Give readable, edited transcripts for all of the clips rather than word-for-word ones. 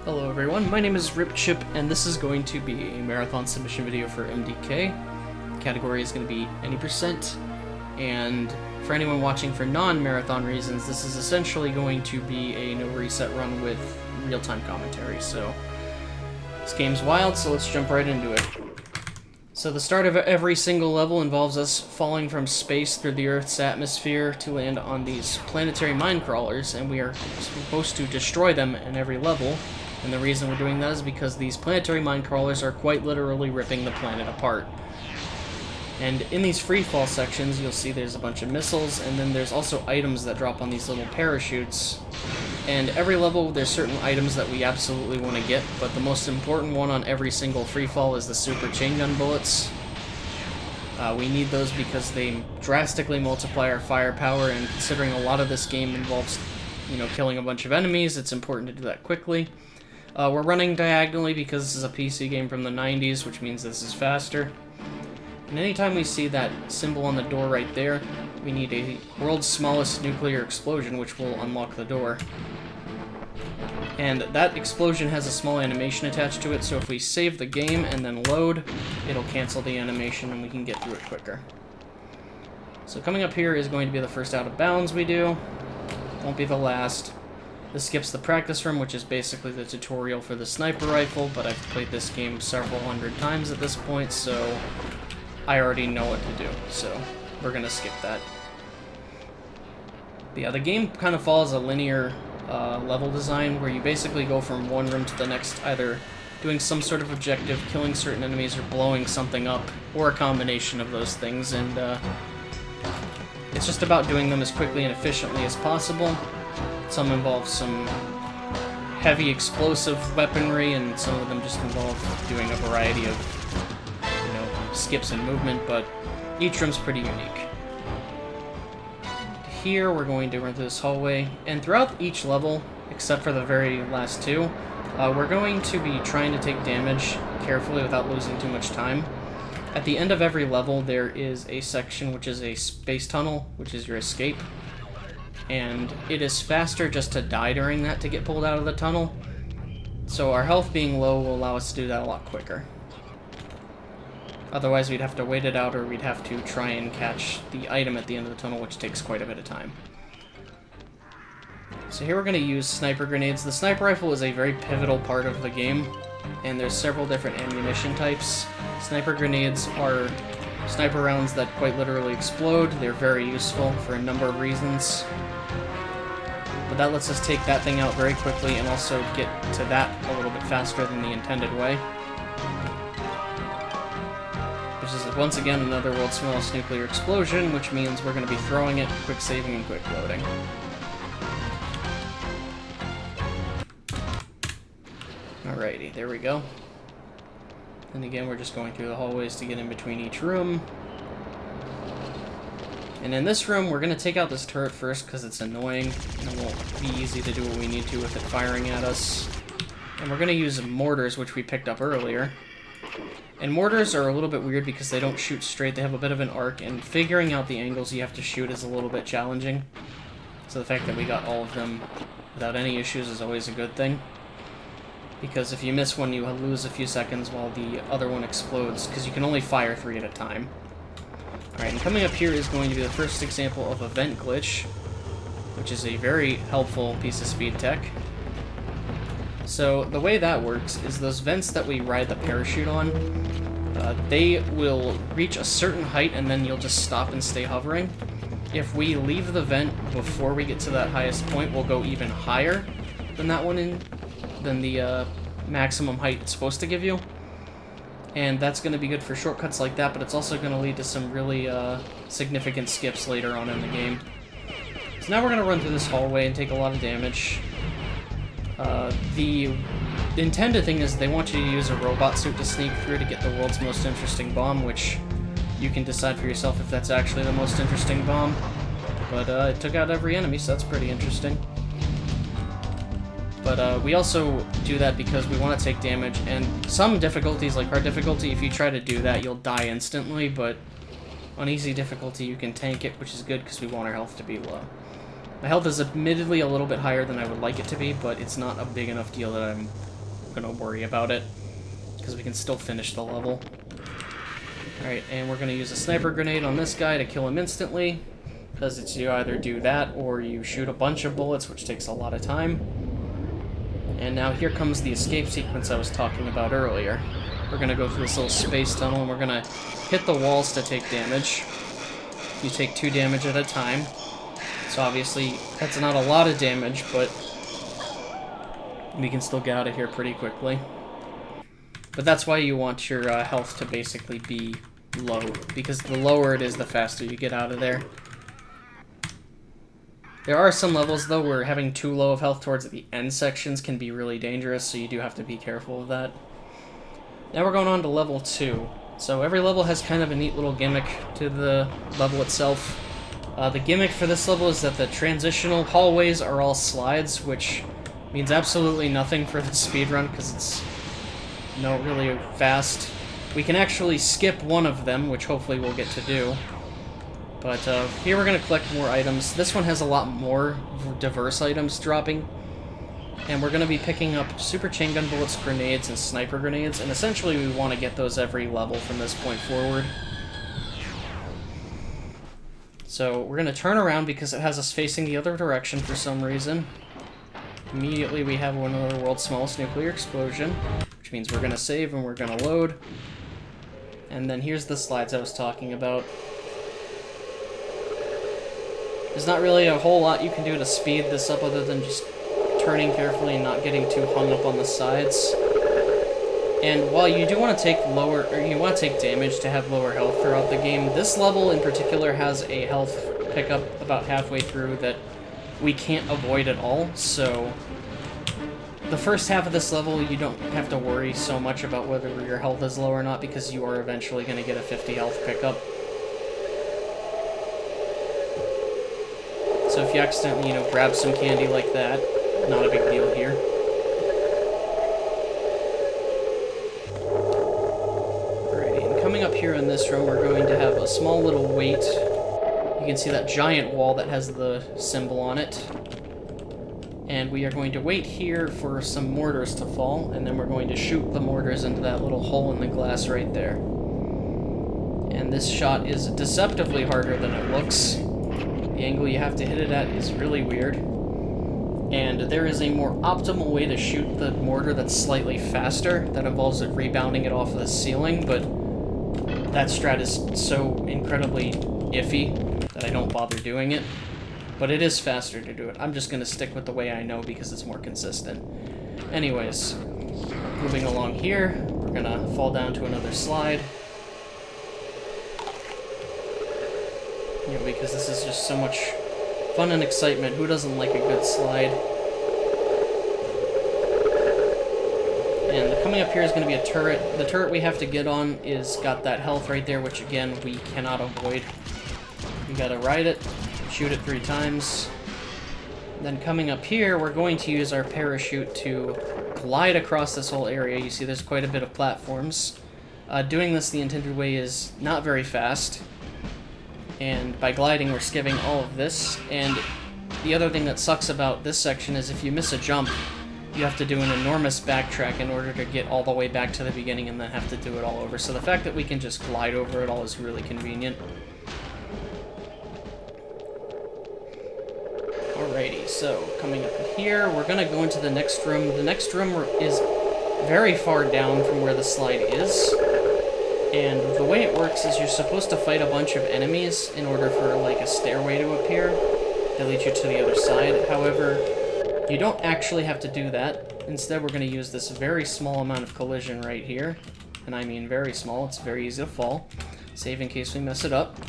Hello everyone, my name is RipChip, and this is going to be a marathon submission video for MDK. The category is going to be any %, and for anyone watching for non-marathon reasons, this is essentially going to be a no reset run with real-time commentary. So this game's wild, so let's jump right into it. So the start of every single level involves us falling from space through the Earth's atmosphere to land on these planetary mine crawlers, and we are supposed to destroy them in every level. And the reason we're doing that is because these planetary mine crawlers are quite literally ripping the planet apart. And in these freefall sections, you'll see there's a bunch of missiles, and then there's also items that drop on these little parachutes. And every level, there's certain items that we absolutely want to get, but the most important one on every single freefall is the super chain gun bullets. We need those because they drastically multiply our firepower, and considering a lot of this game involves, killing a bunch of enemies, it's important to do that quickly. We're running diagonally because this is a PC game from the 90s, which means this is faster. And anytime we see that symbol on the door right there, we need a world's smallest nuclear explosion, which will unlock the door. And that explosion has a small animation attached to it, so if we save the game and then load, it'll cancel the animation and we can get through it quicker. So coming up here is going to be the first out of bounds we do. Won't be the last. This skips the practice room, which is basically the tutorial for the sniper rifle, but I've played this game several hundred times at this point, so I already know what to do, so we're gonna skip that. But yeah, the game kind of follows a linear level design, where you basically go from one room to the next, either doing some sort of objective, killing certain enemies, or blowing something up, or a combination of those things, and it's just about doing them as quickly and efficiently as possible. Some involve some heavy explosive weaponry, and some of them just involve doing a variety of, skips and movement, but each room's pretty unique. Here, we're going to run through this hallway, and throughout each level, except for the very last two, we're going to be trying to take damage carefully without losing too much time. At the end of every level, there is a section which is a space tunnel, which is your escape. And it is faster just to die during that to get pulled out of the tunnel. So our health being low will allow us to do that a lot quicker. Otherwise we'd have to wait it out, or we'd have to try and catch the item at the end of the tunnel, which takes quite a bit of time. So here we're going to use sniper grenades. The sniper rifle is a very pivotal part of the game, and there's several different ammunition types. Sniper grenades are sniper rounds that quite literally explode. They're very useful for a number of reasons. But that lets us take that thing out very quickly and also get to that a little bit faster than the intended way. Which is, once again, another world's smallest nuclear explosion, which means we're going to be throwing it, quick saving, and quick loading. Alrighty, there we go. And again, we're just going through the hallways to get in between each room. And in this room, we're going to take out this turret first because it's annoying, and it won't be easy to do what we need to with it firing at us. And we're going to use mortars, which we picked up earlier. And mortars are a little bit weird because they don't shoot straight, they have a bit of an arc, and figuring out the angles you have to shoot is a little bit challenging. So the fact that we got all of them without any issues is always a good thing. Because if you miss one, you lose a few seconds while the other one explodes, because you can only fire 3 at a time. Alright, and coming up here is going to be the first example of a vent glitch, which is a very helpful piece of speed tech. So the way that works is those vents that we ride the parachute on, they will reach a certain height and then you'll just stop and stay hovering. If we leave the vent before we get to that highest point, we'll go even higher than that one than the maximum height it's supposed to give you. And that's going to be good for shortcuts like that, but it's also going to lead to some really significant skips later on in the game. So now we're going to run through this hallway and take a lot of damage. The intended thing is they want you to use a robot suit to sneak through to get the world's most interesting bomb, which you can decide for yourself if that's actually the most interesting bomb. But it took out every enemy, so that's pretty interesting. But we also do that because we want to take damage, and some difficulties, like hard difficulty, if you try to do that, you'll die instantly, but on easy difficulty you can tank it, which is good because we want our health to be low. My health is admittedly a little bit higher than I would like it to be, but it's not a big enough deal that I'm gonna worry about it, because we can still finish the level. Alright, and we're gonna use a sniper grenade on this guy to kill him instantly, because it's you either do that or you shoot a bunch of bullets, which takes a lot of time. And now here comes the escape sequence I was talking about earlier. We're gonna go through this little space tunnel, and we're gonna hit the walls to take damage. You take 2 damage at a time. So obviously, that's not a lot of damage, but we can still get out of here pretty quickly. But that's why you want your health to basically be low, because the lower it is, the faster you get out of there. There are some levels, though, where having too low of health towards the end sections can be really dangerous, so you do have to be careful of that. Now we're going on to level 2. So every level has kind of a neat little gimmick to the level itself. The gimmick for this level is that the transitional hallways are all slides, which means absolutely nothing for the speedrun, because it's not really fast. We can actually skip one of them, which hopefully we'll get to do. But here we're going to collect more items. This one has a lot more diverse items dropping. And we're going to be picking up super chain gun bullets, grenades, and sniper grenades. And essentially we want to get those every level from this point forward. So we're going to turn around because it has us facing the other direction for some reason. Immediately we have one of the world's smallest nuclear explosion, which means we're going to save and we're going to load. And then here's the slides I was talking about. There's not really a whole lot you can do to speed this up other than just turning carefully and not getting too hung up on the sides. And while you do want to take damage to have lower health throughout the game, this level in particular has a health pickup about halfway through that we can't avoid at all, so the first half of this level you don't have to worry so much about whether your health is low or not, because you are eventually going to get a 50 health pickup. So if you accidentally, grab some candy like that, not a big deal here. Alrighty, and coming up here in this room, we're going to have a small little weight. You can see that giant wall that has the symbol on it. And we are going to wait here for some mortars to fall, and then we're going to shoot the mortars into that little hole in the glass right there. And this shot is deceptively harder than it looks. The angle you have to hit it at is really weird. And there is a more optimal way to shoot the mortar that's slightly faster, that involves it rebounding it off the ceiling, but that strat is so incredibly iffy that I don't bother doing it. But it is faster to do it. I'm just going to stick with the way I know because it's more consistent. Anyways, moving along here, we're going to fall down to another slide. Because this is just so much fun and excitement. Who doesn't like a good slide? And coming up here is going to be a turret. The turret we have to get on is got that health right there, which again, we cannot avoid. We gotta ride it, shoot it 3 times. Then coming up here, we're going to use our parachute to glide across this whole area. You see there's quite a bit of platforms. Doing this the intended way is not very fast. And by gliding, we're skipping all of this. And the other thing that sucks about this section is if you miss a jump, you have to do an enormous backtrack in order to get all the way back to the beginning and then have to do it all over. So the fact that we can just glide over it all is really convenient. Alrighty, so coming up here, we're going to go into the next room. The next room is very far down from where the slide is. And the way it works is you're supposed to fight a bunch of enemies in order for, like, a stairway to appear that leads you to the other side. However, you don't actually have to do that. Instead, we're going to use this very small amount of collision right here. And I mean very small. It's very easy to fall. Save in case we mess it up,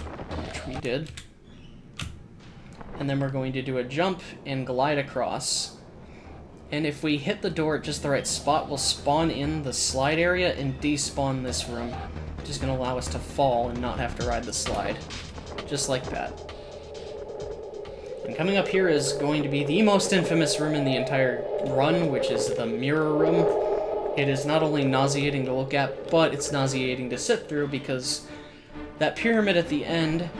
which we did. And then we're going to do a jump and glide across. And if we hit the door at just the right spot, we'll spawn in the slide area and despawn this room. Which is going to allow us to fall and not have to ride the slide. Just like that. And coming up here is going to be the most infamous room in the entire run, which is the mirror room. It is not only nauseating to look at, but it's nauseating to sit through because that pyramid at the end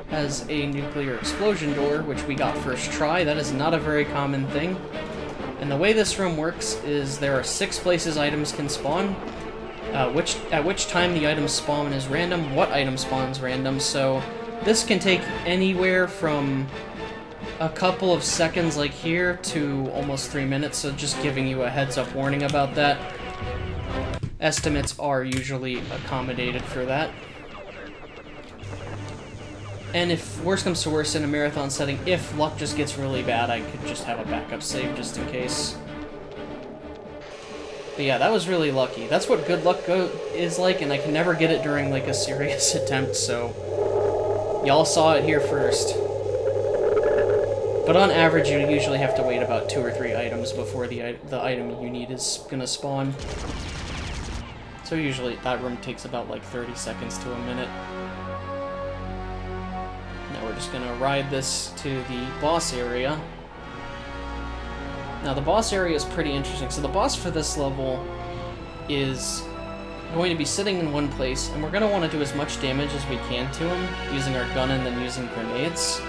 has a nuclear explosion door, which we got first try. That is not a very common thing. And the way this room works is there are 6 places items can spawn, at which time the item spawn is random, what item spawns random, so this can take anywhere from a couple of seconds like here to almost 3 minutes, so just giving you a heads up warning about that. Estimates are usually accommodated for that. And if worse comes to worse in a marathon setting, if luck just gets really bad, I could just have a backup save just in case. But yeah, that was really lucky. That's what good luck is like, and I can never get it during like a serious attempt, so y'all saw it here first. But on average, you usually have to wait about 2 or 3 items before the item you need is gonna spawn. So usually that room takes about like 30 seconds to a minute. Now we're just gonna ride this to the boss area. Now the boss area is pretty interesting. So the boss for this level is going to be sitting in one place, and we're gonna want to do as much damage as we can to him, using our gun and then using grenades.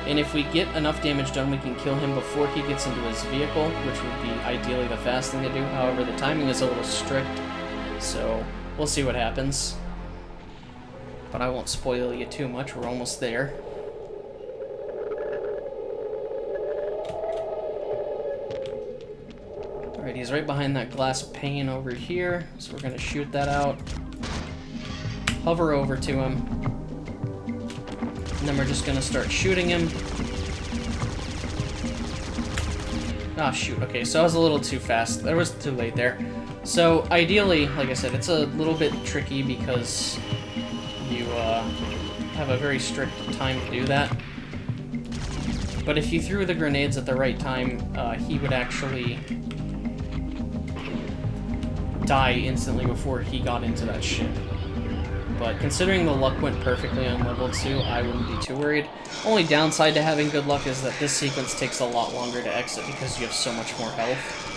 And if we get enough damage done, we can kill him before he gets into his vehicle, which would be ideally the fast thing to do. However, the timing is a little strict, so we'll see what happens. But I won't spoil you too much, we're almost there. Alright, he's right behind that glass pane over here, so we're gonna shoot that out. Hover over to him. And then we're just gonna start shooting him. Ah, shoot. Okay, so I was a little too fast. I was too late there. So, ideally, like I said, it's a little bit tricky because you have a very strict time to do that. But if you threw the grenades at the right time, he would actually die instantly before he got into that ship. But considering the luck went perfectly on level 2, I wouldn't be too worried. Only downside to having good luck is that this sequence takes a lot longer to exit because you have so much more health.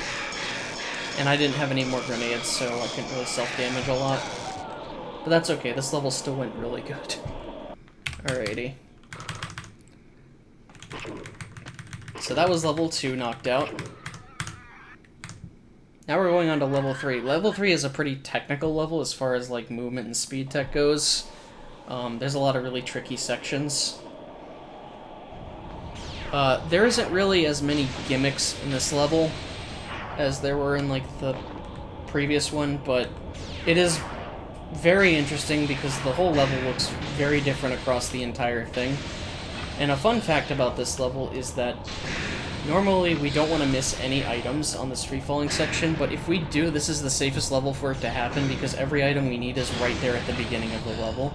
And I didn't have any more grenades, so I couldn't really self-damage a lot. But that's okay, this level still went really good. Alrighty. So that was level 2 knocked out. Now we're going on to level 3. Level 3 is a pretty technical level as far as like movement and speed tech goes. There's a lot of really tricky sections. There isn't really as many gimmicks in this level as there were in like the previous one, but it is very interesting because the whole level looks very different across the entire thing. And a fun fact about this level is that normally we don't want to miss any items on this free-falling section, but if we do, this is the safest level for it to happen because every item we need is right there at the beginning of the level.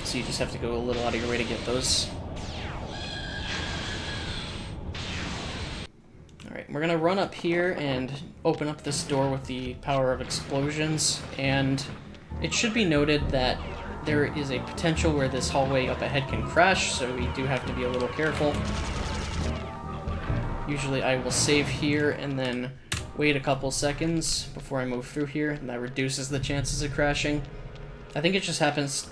So you just have to go a little out of your way to get those. Alright, we're gonna run up here and open up this door with the power of explosions, and it should be noted that there is a potential where this hallway up ahead can crash, so we do have to be a little careful. Usually I will save here and then wait a couple seconds before I move through here, and that reduces the chances of crashing. I think it just happens,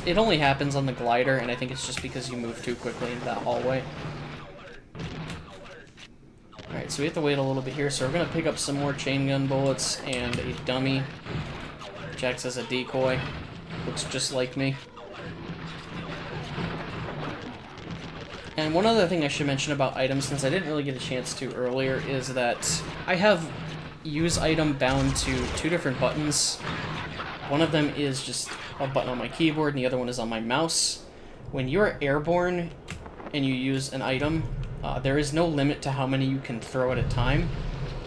it only happens on the glider, and I think it's just because you move too quickly into that hallway. Alright, so we have to wait a little bit here, so we're going to pick up some more chain gun bullets and a dummy, which acts as a decoy. Looks just like me. And one other thing I should mention about items, since I didn't really get a chance to earlier, is that I have use item bound to 2 different buttons. One of them is just a button on my keyboard, and the other one is on my mouse. When you're airborne and you use an item, there is no limit to how many you can throw at a time,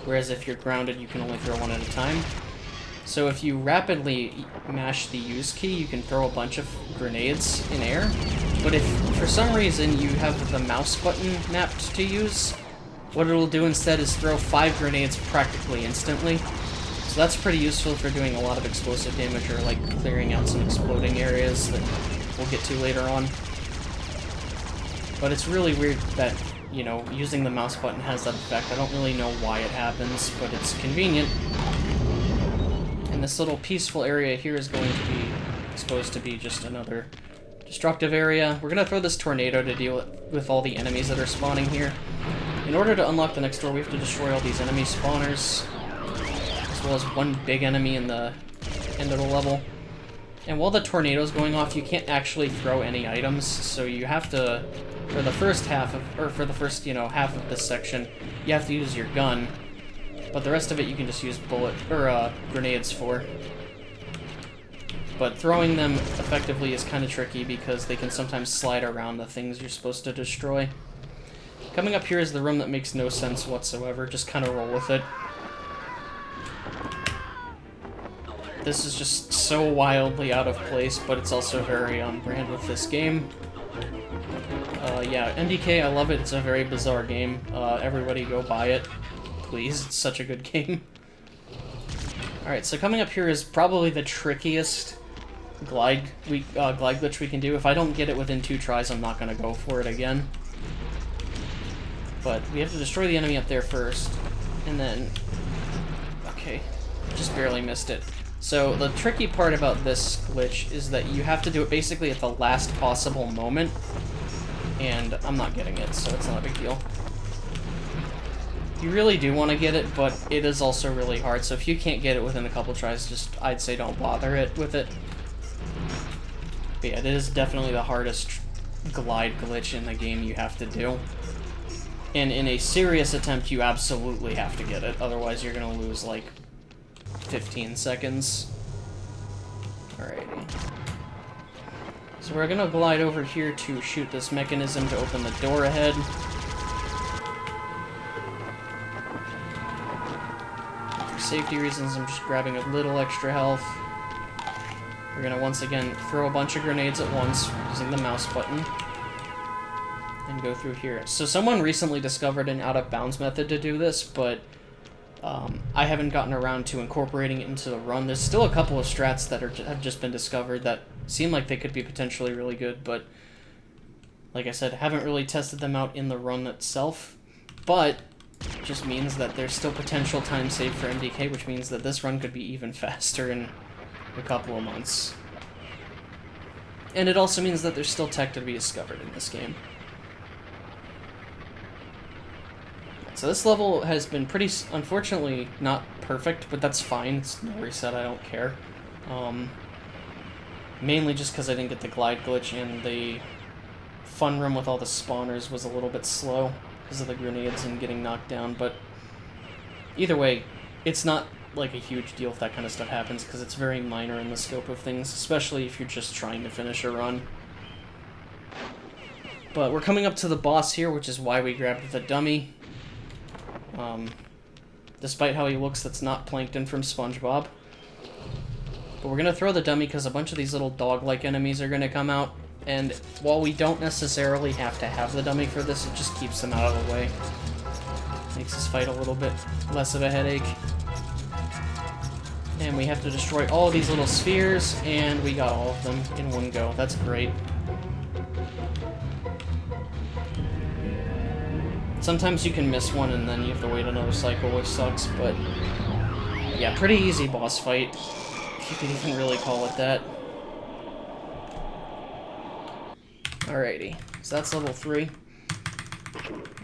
whereas if you're grounded, you can only throw 1 at a time. So if you rapidly mash the use key, you can throw a bunch of grenades in air. But if for some reason you have the mouse button mapped to use, what it'll do instead is throw 5 grenades practically instantly. So that's pretty useful for doing a lot of explosive damage or like clearing out some exploding areas that we'll get to later on. But it's really weird that, you know, using the mouse button has that effect. I don't really know why it happens, but it's convenient. And this little peaceful area here is going to be exposed to be just another destructive area. We're going to throw this tornado to deal with all the enemies that are spawning here. In order to unlock the next door, we have to destroy all these enemy spawners, as well as one big enemy in the end of the level. And while the tornado's going off, you can't actually throw any items, so you have to, for the first half of, or for the first, you know, half of this section, you have to use your gun. But the rest of it you can just use grenades for. But throwing them effectively is kind of tricky because they can sometimes slide around the things you're supposed to destroy. Coming up here is the room that makes no sense whatsoever, just kind of roll with it. This is just so wildly out of place, but it's also very on brand with this game. Yeah, MDK, I love it. It's a very bizarre game. Everybody go buy it, please. It's such a good game. Alright, so coming up here is probably the trickiest glide glitch we can do. If I don't get it within 2 tries, I'm not going to go for it again. But we have to destroy the enemy up there first, and then... Okay, just barely missed it. So the tricky part about this glitch is that you have to do it basically at the last possible moment, and I'm not getting it, so it's not a big deal. You really do want to get it, but it is also really hard, so if you can't get it within a couple tries, just, I'd say don't bother with it. But yeah, it is definitely the hardest glide glitch in the game you have to do. And in a serious attempt, you absolutely have to get it, otherwise you're gonna lose, like, 15 seconds. Alrighty. So we're gonna glide over here to shoot this mechanism to open the door ahead. For safety reasons, I'm just grabbing a little extra health. We're gonna once again throw a bunch of grenades at once using the mouse button. And go through here. So someone recently discovered an out-of-bounds method to do this, but I haven't gotten around to incorporating it into the run. There's still a couple of strats that have just been discovered that seem like they could be potentially really good, but like I said, haven't really tested them out in the run itself. But it just means that there's still potential time saved for MDK, which means that this run could be even faster in a couple of months. And it also means that there's still tech to be discovered in this game. So this level has been pretty, unfortunately, not perfect, but that's fine. It's no reset, I don't care. Mainly just because I didn't get the glide glitch, and the fun room with all the spawners was a little bit slow because of the grenades and getting knocked down, but either way, it's not like a huge deal if that kind of stuff happens, because it's very minor in the scope of things, especially if you're just trying to finish a run. But we're coming up to the boss here, which is why we grabbed the dummy. Despite how he looks, that's not Plankton from SpongeBob. But we're gonna throw the dummy because a bunch of these little dog-like enemies are gonna come out, and while we don't necessarily have to have the dummy for this, it just keeps them out of the way. Makes this fight a little bit less of a headache. And we have to destroy all of these little spheres, and we got all of them in one go. That's great. Sometimes you can miss one and then you have to wait another cycle, which sucks, but yeah, pretty easy boss fight, if you can even really call it that. Alrighty, so that's level 3.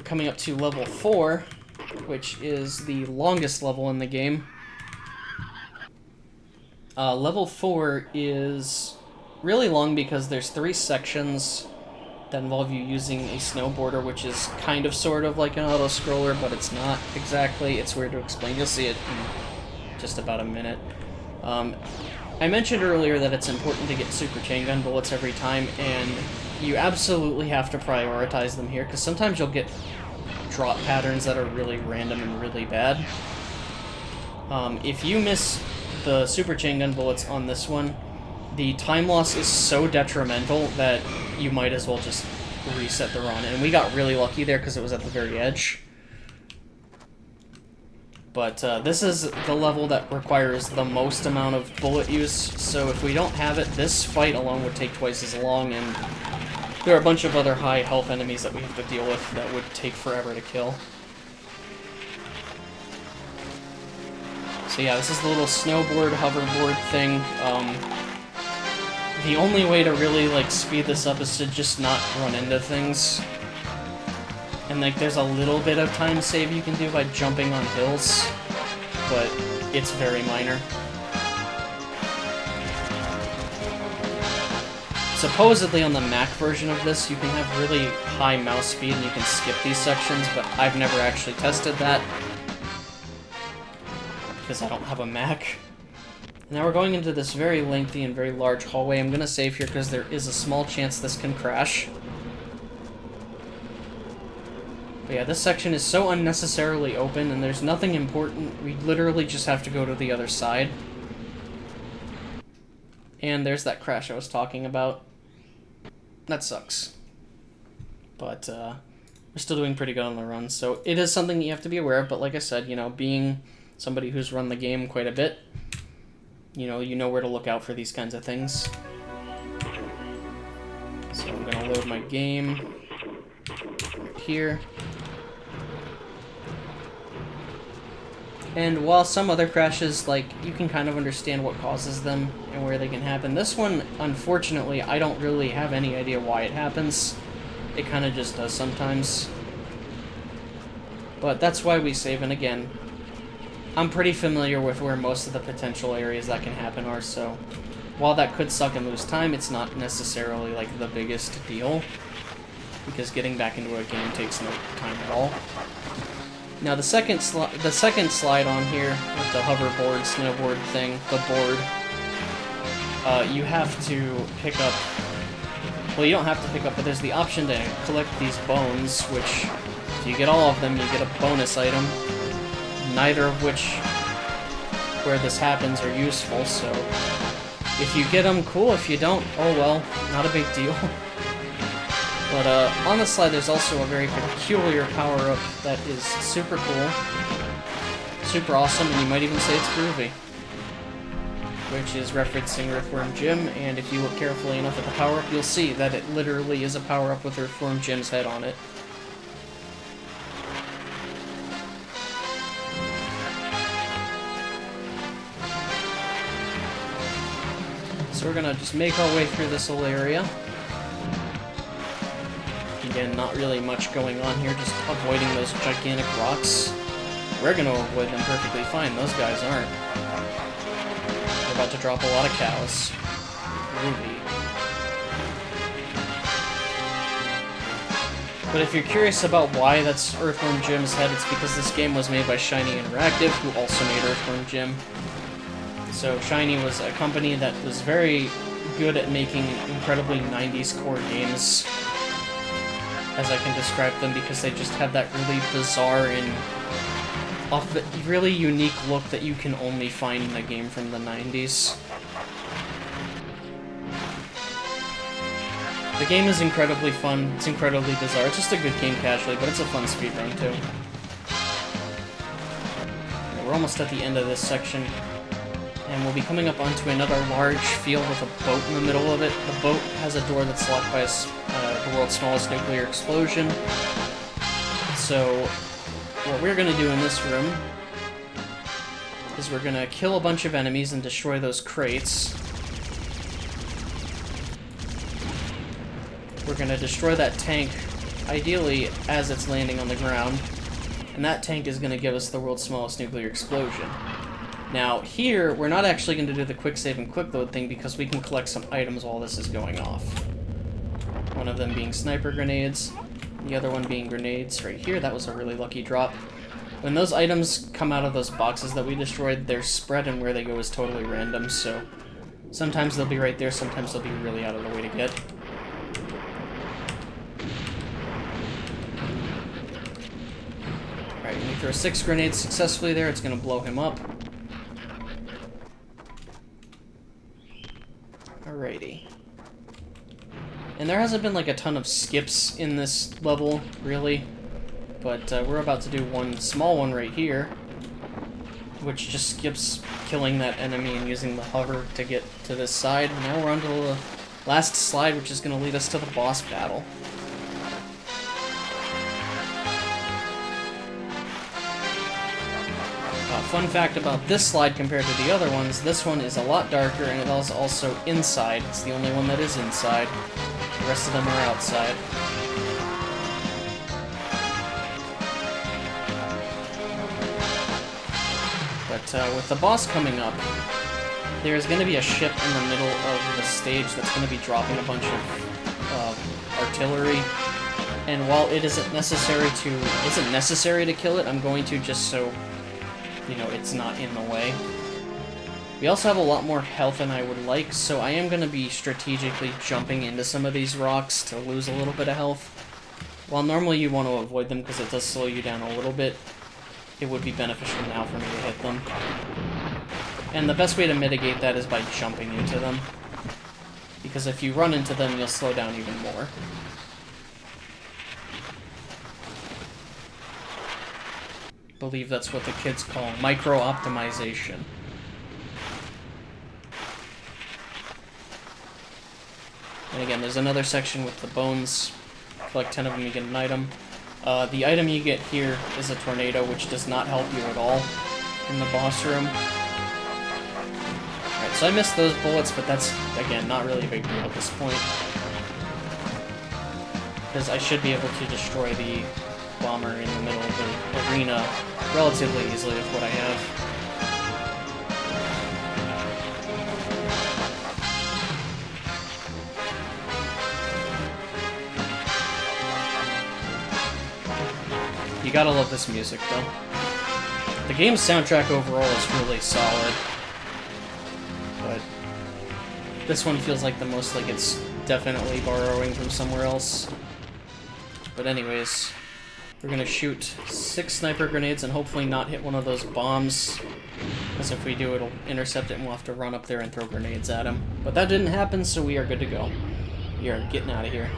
Coming up to level 4, which is the longest level in the game. Level 4 is really long because there's 3 sections that involve you using a snowboarder, which is kind of sort of like an auto-scroller, but it's not exactly. It's weird to explain. You'll see it in just about a minute. I mentioned earlier that it's important to get super chain gun bullets every time, and you absolutely have to prioritize them here, because sometimes you'll get drop patterns that are really random and really bad. If you miss the super chain gun bullets on this one, the time loss is so detrimental that you might as well just reset the run. And we got really lucky there because it was at the very edge. But this is the level that requires the most amount of bullet use, so if we don't have it, this fight alone would take twice as long, and there are a bunch of other high health enemies that we have to deal with that would take forever to kill. So yeah, this is the little snowboard, hoverboard thing. The only way to really, like, speed this up is to just not run into things. And And like, there's a little bit of time save you can do by jumping on hills, but it's very minor. Supposedly on the Mac version of this, you can have really high mouse speed and you can skip these sections, but I've never actually tested that because I don't have a Mac. Now we're going into this very lengthy and very large hallway. I'm going to save here because there is a small chance this can crash. But yeah, this section is so unnecessarily open and there's nothing important. We literally just have to go to the other side. And there's that crash I was talking about. That sucks. But we're still doing pretty good on the run, so it is something you have to be aware of, but like I said, you know, being somebody who's run the game quite a bit, you know where to look out for these kinds of things. So I'm gonna load my game right here. And while some other crashes, like, you can kind of understand what causes them and where they can happen, this one, unfortunately, I don't really have any idea why it happens. It kind of just does sometimes. But that's why we save, and again, I'm pretty familiar with where most of the potential areas that can happen are, so while that could suck and lose time, it's not necessarily, like, the biggest deal, because getting back into a game takes no time at all. Now the second slide on here with the hoverboard, snowboard thing, the board, you have to pick up. Well, you don't have to pick up, but there's the option to collect these bones, which if you get all of them, you get a bonus item. Neither of which, where this happens, are useful. So if you get them, cool. If you don't, oh well, not a big deal. But on the slide, there's also a very peculiar power-up that is super cool, super awesome, and you might even say it's groovy, which is referencing Earthworm Jim, and if you look carefully enough at the power-up, you'll see that it literally is a power-up with Earthworm Jim's head on it. So we're gonna just make our way through this whole area. Again, not really much going on here, just avoiding those gigantic rocks. We're going to avoid them perfectly fine, those guys aren't. They're about to drop a lot of cows. Groovy. But if you're curious about why that's Earthworm Jim's head, it's because this game was made by Shiny Interactive, who also made Earthworm Jim. So Shiny was a company that was very good at making incredibly 90s core games, as I can describe them, because they just have that really bizarre and really unique look that you can only find in a game from the 90s. The game is incredibly fun, it's incredibly bizarre, it's just a good game casually, but it's a fun speedrun too. We're almost at the end of this section, and we'll be coming up onto another large field with a boat in the middle of it. The boat has a door that's locked by the world's smallest nuclear explosion. So what we're going to do in this room is we're going to kill a bunch of enemies and destroy those crates. We're going to destroy that tank, ideally as it's landing on the ground, and that tank is going to give us the world's smallest nuclear explosion. Now, here, we're not actually going to do the quick save and quick load thing because we can collect some items while this is going off. One of them being sniper grenades, the other one being grenades right here. That was a really lucky drop. When those items come out of those boxes that we destroyed, their spread and where they go is totally random, so sometimes they'll be right there, sometimes they'll be really out of the way to get. Alright, when we throw 6 grenades successfully there, it's going to blow him up. Alrighty. And there hasn't been like a ton of skips in this level, really, but we're about to do one small one right here, which just skips killing that enemy and using the hover to get to this side. Now we're on to the last slide, which is going to lead us to the boss battle. Fun fact about this slide compared to the other ones, this one is a lot darker and it is also inside. It's the only one that is inside. The rest of them are outside. But with the boss coming up, there's going to be a ship in the middle of the stage that's going to be dropping a bunch of artillery. And while it isn't necessary to kill it, I'm going to just so, you know, it's not in the way. We also have a lot more health than I would like, so I am going to be strategically jumping into some of these rocks to lose a little bit of health. While normally you want to avoid them because it does slow you down a little bit, it would be beneficial now for me to hit them. And the best way to mitigate that is by jumping into them. Because if you run into them, you'll slow down even more. I believe that's what the kids call micro-optimization. And again, there's another section with the bones. Collect 10 of them, you get an item. The item you get here is a tornado, which does not help you at all in the boss room. Alright, so I missed those bullets, but that's, again, not really a big deal at this point. Because I should be able to destroy the bomber in the middle of the arena relatively easily with what I have. You gotta love this music, though. The game's soundtrack overall is really solid, but this one feels like the most like it's definitely borrowing from somewhere else. But anyways, we're gonna shoot 6 sniper grenades and hopefully not hit one of those bombs, because if we do, it'll intercept it and we'll have to run up there and throw grenades at him. But that didn't happen, so we are good to go. We are getting out of here.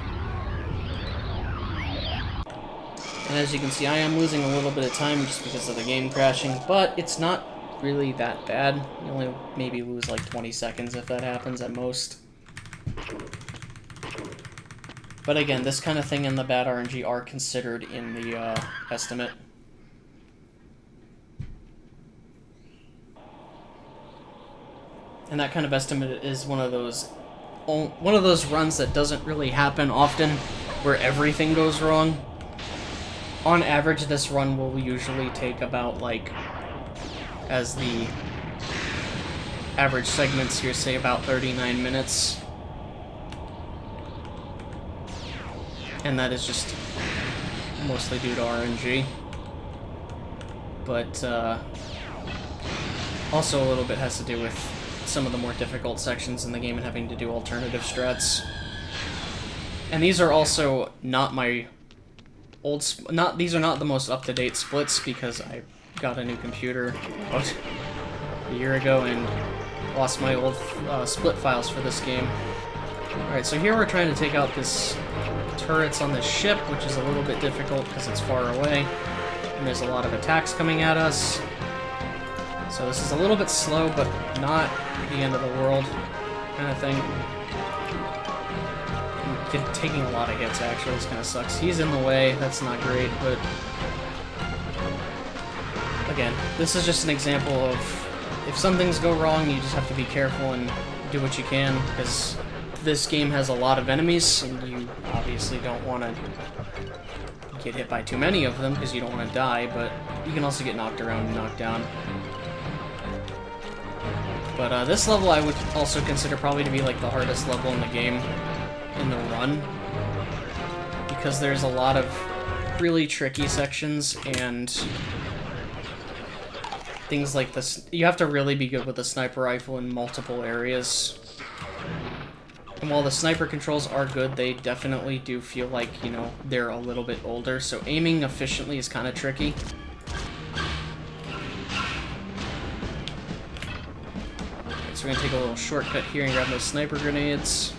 And as you can see, I am losing a little bit of time just because of the game crashing, but it's not really that bad. You only maybe lose like 20 seconds if that happens at most. But again, this kind of thing and the bad RNG are considered in the estimate. And that kind of estimate is one of those runs that doesn't really happen often, where everything goes wrong. On average, this run will usually take about, like, as the average segments here say, about 39 minutes. And that is just mostly due to RNG. But, also a little bit has to do with some of the more difficult sections in the game and having to do alternative strats. And these are also not my these are not the most up-to-date splits, because I got a new computer about a year ago and lost my old split files for this game. Alright, so here we're trying to take out this turrets on this ship, which is a little bit difficult because it's far away, and there's a lot of attacks coming at us. So this is a little bit slow, but not the end of the world kind of thing. Taking a lot of hits, actually. This kind of sucks. He's in the way. That's not great, but again, this is just an example of if some things go wrong, you just have to be careful and do what you can, because this game has a lot of enemies, and you obviously don't want to get hit by too many of them because you don't want to die, but you can also get knocked around and knocked down. But this level I would also consider probably to be like the hardest level in the game, in the run, because there's a lot of really tricky sections and things like this. You have to really be good with the sniper rifle in multiple areas. And while the sniper controls are good, they definitely do feel like, you know, they're a little bit older, so aiming efficiently is kind of tricky. Okay, so we're gonna take a little shortcut here and grab those sniper grenades.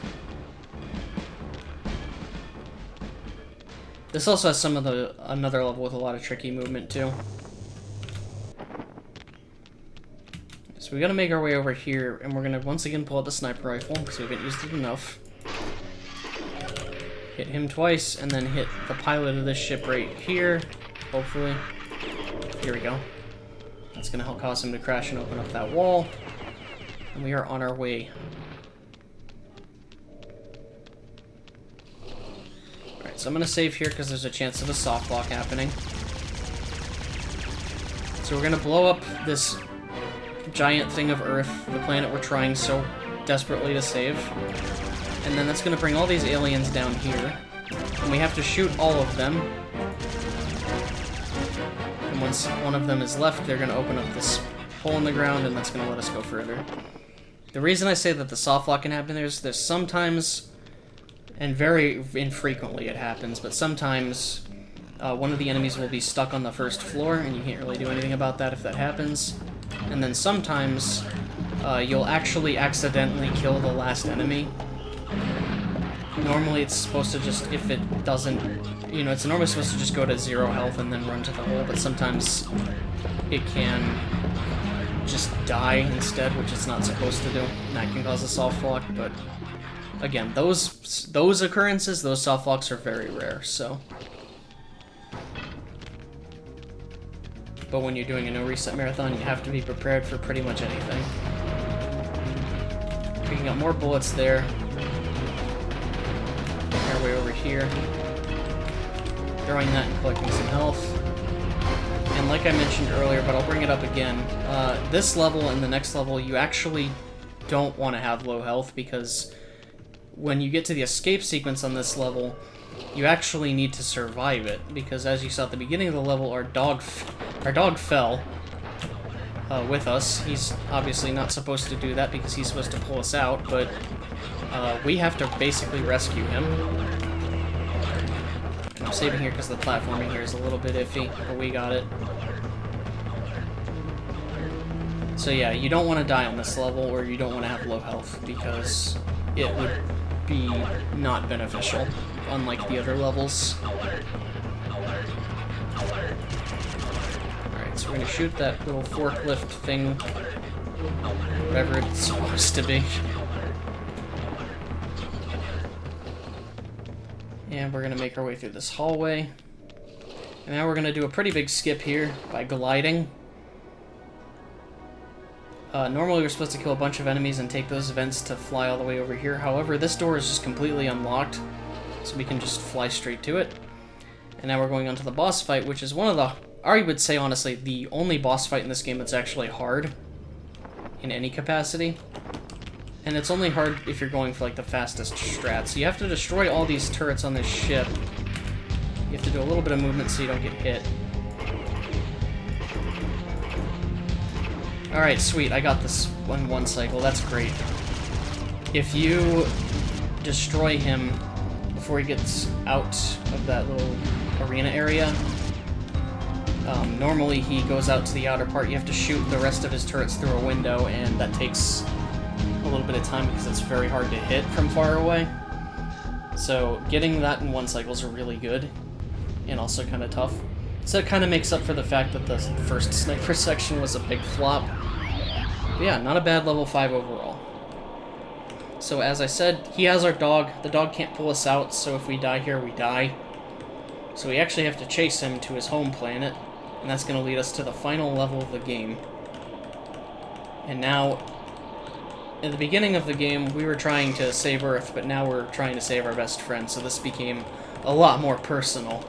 This also has some of another level with a lot of tricky movement too. So we gotta make our way over here, and we're gonna once again pull out the sniper rifle, because we haven't used it enough. Hit him twice, and then hit the pilot of this ship right here, hopefully. Here we go. That's gonna help cause him to crash and open up that wall. And we are on our way. So I'm going to save here because there's a chance of a soft lock happening. So we're going to blow up this giant thing of Earth, the planet we're trying so desperately to save. And then that's going to bring all these aliens down here. And we have to shoot all of them. And once one of them is left, they're going to open up this hole in the ground, and that's going to let us go further. The reason I say that the soft lock can happen is there's sometimes, and very infrequently it happens, but sometimes one of the enemies will be stuck on the first floor, and you can't really do anything about that if that happens. And then sometimes you'll actually accidentally kill the last enemy. Normally it's supposed to just, if it doesn't, you know, it's normally supposed to just go to 0 health and then run to the hole, but sometimes it can just die instead, which it's not supposed to do, and that can cause a soft lock. But again, those occurrences, those soft locks are very rare, so. But when you're doing a no reset marathon, you have to be prepared for pretty much anything. Picking up more bullets there. Making our way over here. Throwing that and collecting some health. And like I mentioned earlier, but I'll bring it up again, this level and the next level, you actually don't want to have low health, because when you get to the escape sequence on this level, you actually need to survive it, because as you saw at the beginning of the level, our dog fell with us. He's obviously not supposed to do that because he's supposed to pull us out, but we have to basically rescue him. And I'm saving here because the platforming here is a little bit iffy, but we got it. So yeah, you don't want to die on this level, or you don't want to have low health, because it would be not beneficial, unlike the other levels. Alright, so we're gonna shoot that little forklift thing, whatever it's supposed to be. And we're gonna make our way through this hallway. And now we're gonna do a pretty big skip here by gliding. Normally we're supposed to kill a bunch of enemies and take those events to fly all the way over here. However, this door is just completely unlocked, so we can just fly straight to it. And now we're going on to the boss fight, which is one of the, I would say honestly, the only boss fight in this game that's actually hard in any capacity. And it's only hard if you're going for like the fastest strat. So you have to destroy all these turrets on this ship. You have to do a little bit of movement so you don't get hit. Alright, sweet, I got this in one cycle, that's great. If you destroy him before he gets out of that little arena area, normally he goes out to the outer part. You have to shoot the rest of his turrets through a window, and that takes a little bit of time because it's very hard to hit from far away. So getting that in one cycle is really good, and also kind of tough. So it kind of makes up for the fact that the first sniper section was a big flop. But yeah, not a bad level 5 overall. So as I said, he has our dog. The dog can't pull us out, so if we die here, we die. So we actually have to chase him to his home planet, and that's going to lead us to the final level of the game. And now, in the beginning of the game, we were trying to save Earth, but now we're trying to save our best friend, so this became a lot more personal.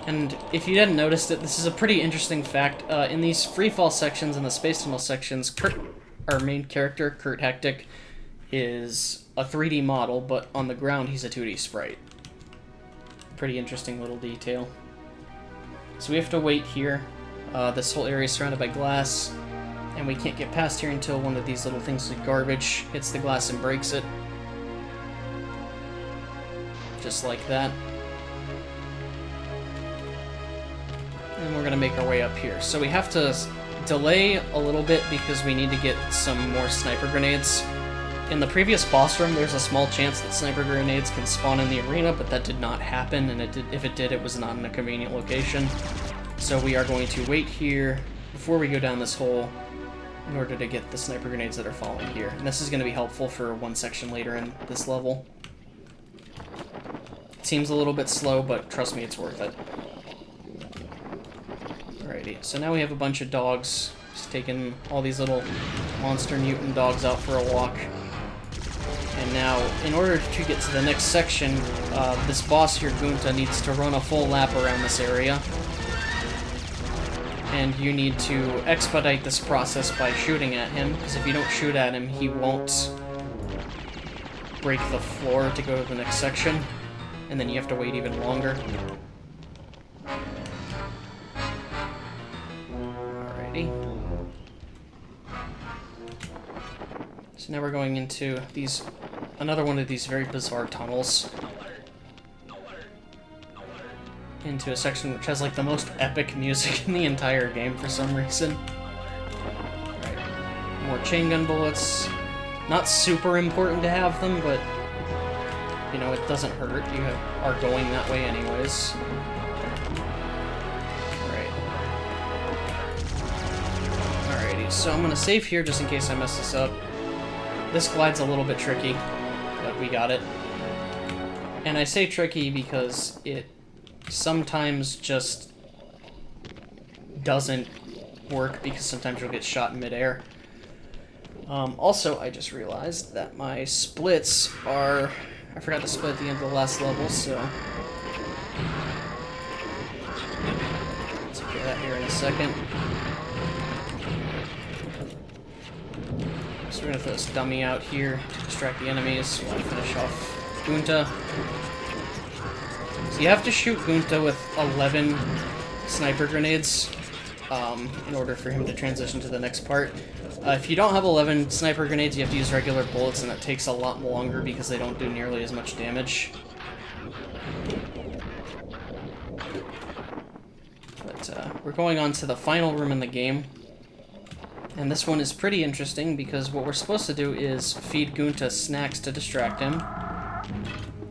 And if you hadn't noticed it, this is a pretty interesting fact. In these freefall sections and the space tunnel sections, Kurt, our main character, Kurt Hectic, is a 3D model, but on the ground he's a 2D sprite. Pretty interesting little detail. So we have to wait here. This whole area is surrounded by glass, and we can't get past here until one of these little things like garbage hits the glass and breaks it. Just like that. And we're going to make our way up here. So we have to delay a little bit because we need to get some more sniper grenades. In the previous boss room, there's a small chance that sniper grenades can spawn in the arena, but that did not happen, and if it did, it was not in a convenient location. So we are going to wait here before we go down this hole in order to get the sniper grenades that are falling here. And this is going to be helpful for one section later in this level. It seems a little bit slow, but trust me, it's worth it. Alrighty, so now we have a bunch of dogs. Just taking all these little monster mutant dogs out for a walk. And now, in order to get to the next section, this boss here, Gunta, needs to run a full lap around this area. and you need to expedite this process by shooting at him, because if you don't shoot at him, he won't break the floor to go to the next section, and then you have to wait even longer. Alrighty. So now we're going into another one of these very bizarre tunnels. Into a section which has like the most epic music in the entire game for some reason. Right. More chain gun bullets. Not super important to have them, but you know, it doesn't hurt. You are going that way anyways. Right. Alrighty, so I'm gonna save here just in case I mess this up. This glide's a little bit tricky, but we got it. And I say tricky because it sometimes just doesn't work, because sometimes you'll get shot in midair. Also, I just realized that my splits are... I forgot to split at the end of the last level, so... Let's take care of that here in a second. So we're gonna throw this dummy out here to distract the enemies while I finish off Gunta. So you have to shoot Gunta with 11 sniper grenades in order for him to transition to the next part. If you don't have 11 sniper grenades, you have to use regular bullets, and that takes a lot longer because they don't do nearly as much damage. But we're going on to the final room in the game. And this one is pretty interesting because what we're supposed to do is feed Gunta snacks to distract him.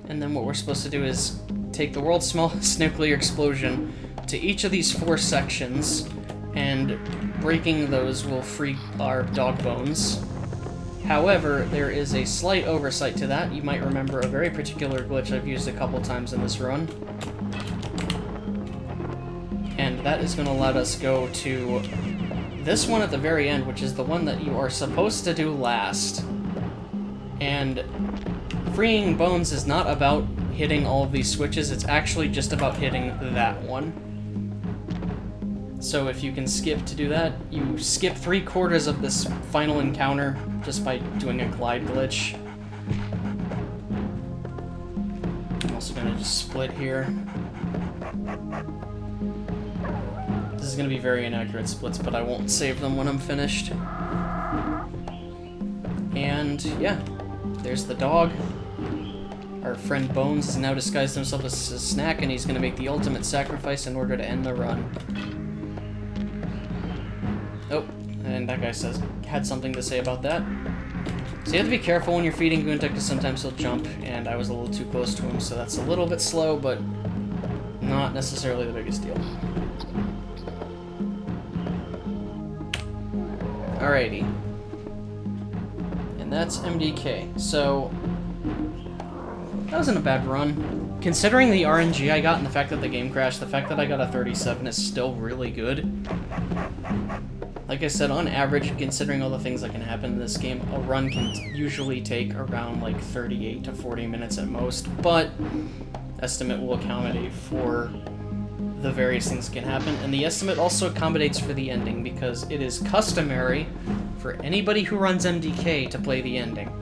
And then what we're supposed to do is take the world's smallest nuclear explosion to each of these 4 sections, and breaking those will free our dog bones. However, there is a slight oversight to that. You might remember a very particular glitch I've used a couple times in this run. And that is going to let us go to this one at the very end, which is the one that you are supposed to do last. And freeing bones is not about hitting all of these switches, it's actually just about hitting that one. So if you can skip to do that, you skip 3/4 of this final encounter just by doing a glide glitch. I'm also gonna just split here. This is gonna be very inaccurate splits, but I won't save them when I'm finished. And yeah, there's the dog. Our friend Bones has now disguised himself as a snack, and he's going to make the ultimate sacrifice in order to end the run. Oh, and that guy had something to say about that. So you have to be careful when you're feeding Gunta, because sometimes he'll jump, and I was a little too close to him, so that's a little bit slow, but not necessarily the biggest deal. Alrighty. And that's MDK. So that wasn't a bad run. Considering the RNG I got and the fact that the game crashed, the fact that I got a 37 is still really good. Like I said, on average, considering all the things that can happen in this game, a run can usually take around like 38 to 40 minutes at most, but estimate will accommodate for the various things that can happen, and the estimate also accommodates for the ending, because it is customary for anybody who runs MDK to play the ending.